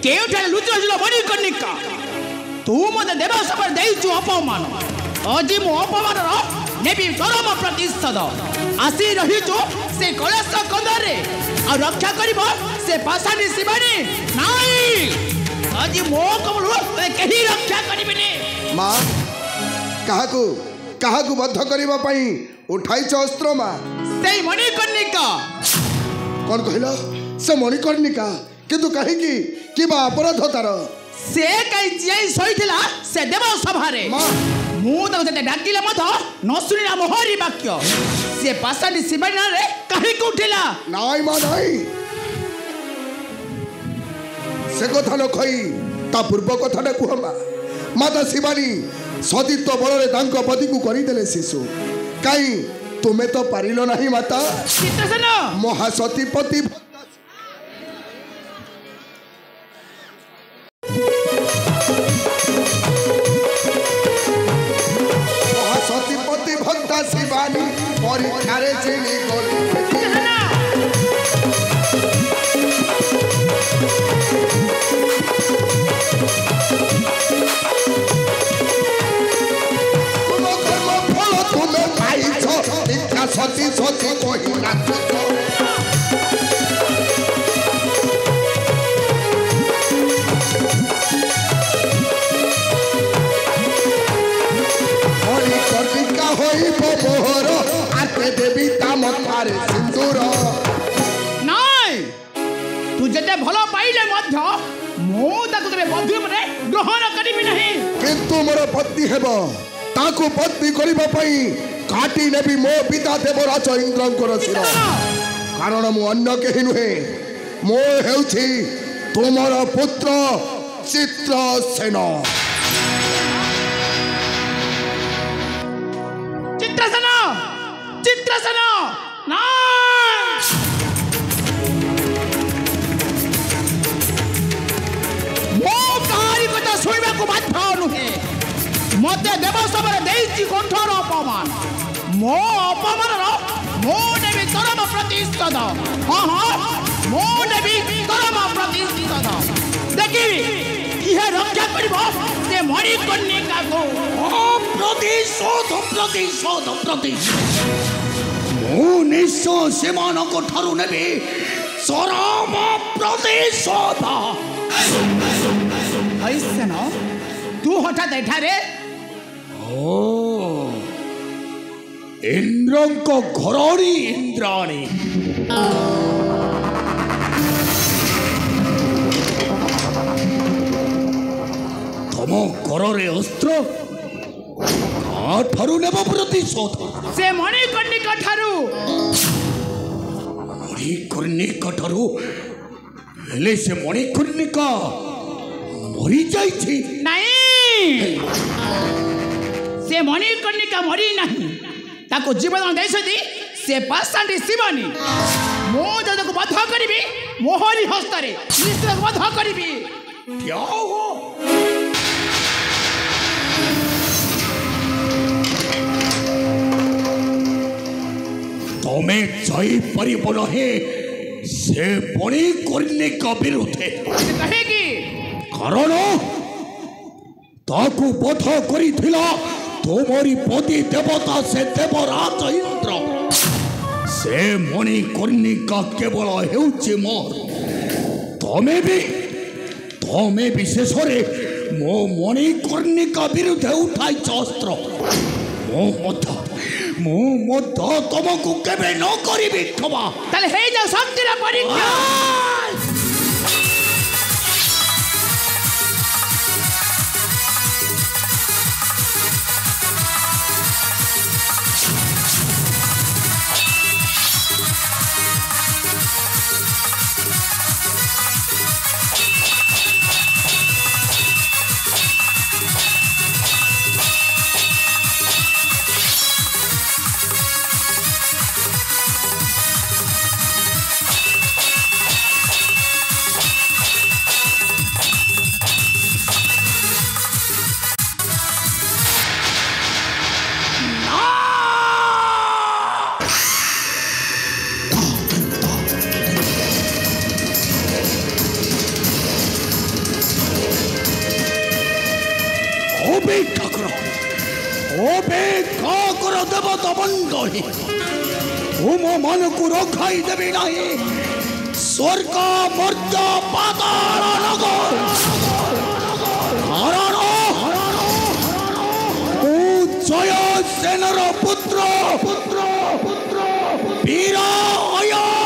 केउठारे लुचिल मणिकर्णिका तू मते देव सभा देइछु अपमान अजी मो अपमान नेबी चरम प्रतिशोध आसी रहिछु से कलश कंदरे आ रक्षा करिबो से पासानी शिवानी नाई अजी मो कमल केही रक्षा करिबेनी मां काहाकू बद्ध करिबा पई उठाइछ अस्त्र मां से मणिकर्णिका कोन कहिलो से मणिकर्णिका किंतु कहीं की किबा अपराध तार से कई जियाई सहिथिला से देव सभारे मु तो जते डाकिले मथ न सुनिला मोहरी वाक्य से पासानी शिवानी रे कहीं को उठिला नाई मां नाई से कथा न कही ता पूर्व कथाटा कहमा माता शिवानी सतीत्व बल तांको पति को करदेले शिशु कहीं तुम्हें तो पारिल नहीं माता चित्रसेन महासतीपति महासतीपति भक्ता शिवानी परीक्षारे चिनी सती सती कही नाचुछ मणिकर्णिका होइब मोहर आके देवी ताम तारे सिंदूर नाई तू जते भलो पाइले मध्य मो ताको तबे बधु मने ग्रहण करिबि नहीं किंतु मोर पत्नी हेबो ताको पत्नी करिबा पई काटी नेबी मो पिता देवराज इंद्रंकर शिर कारण मु अन्य केही नुहे मो हेउछि तुमर पुत्र चित्रसेन चित्रसेन चित्रसेन ना मो कहारी कथा सुनिबा को बाध्य नुहे मते देव सभा देइछि कठोर अपमान मो अपमान मो देवी चरम प्रतिशोध हाँ हाँ मो देवी चरम प्रतिशोध देखी किहे रक्षा करिबो से मणिकर्णिका को प्रतिशोध प्रतिशोध प्रतिशोध मो निश्चय सेमानक ठारू नेबी चरम प्रतिशोध ऐसे न तू हठात एठारे ओ इंद्रंको घरणी इंद्राणी तम घरे अस्त्र ठारू नेब प्रतिशोध से मणिकर्णिका ठारू मणिकर्णिका ठारू हेले से मणिकर्णिका मरी जाइछि नहीं से मणिकर्णिका मरी नहीं ताको जीवन देइछथि से पासांडी शिवानी मो जदको बध करिबी मोहरी हस्तरे निश्चय बध करिबी क्या हो तमे जाई परिबो नहे से मणिकर्णिका विरुद्धे कहेगी कारण ताकू बध करिथिला तुम्हारी पति देवता से देवराज इंद्र से मणिकर्णिका केवल हेउछि मोर तमे भी शेष मो मणिकर्णिका विरुद्ध उठाई अस्त्र मो तुमको केबे न करिबि क्षमा ताले हे जा शक्तिर परीक्षा ଅପେକ୍ଷା କର ଦେବତା ମଣ୍ଡଳୀ ତୁମମାନଙ୍କୁ ରଖାଇ ଦେବି ନାହିଁ ସ୍ୱର୍ଗ ମର୍ତ୍ତ୍ୟ ପାତାଳ ନଗର କାରଣ ମୁଁ ଜୟସେନର ପୁତ୍ର ବୀର ଅୟ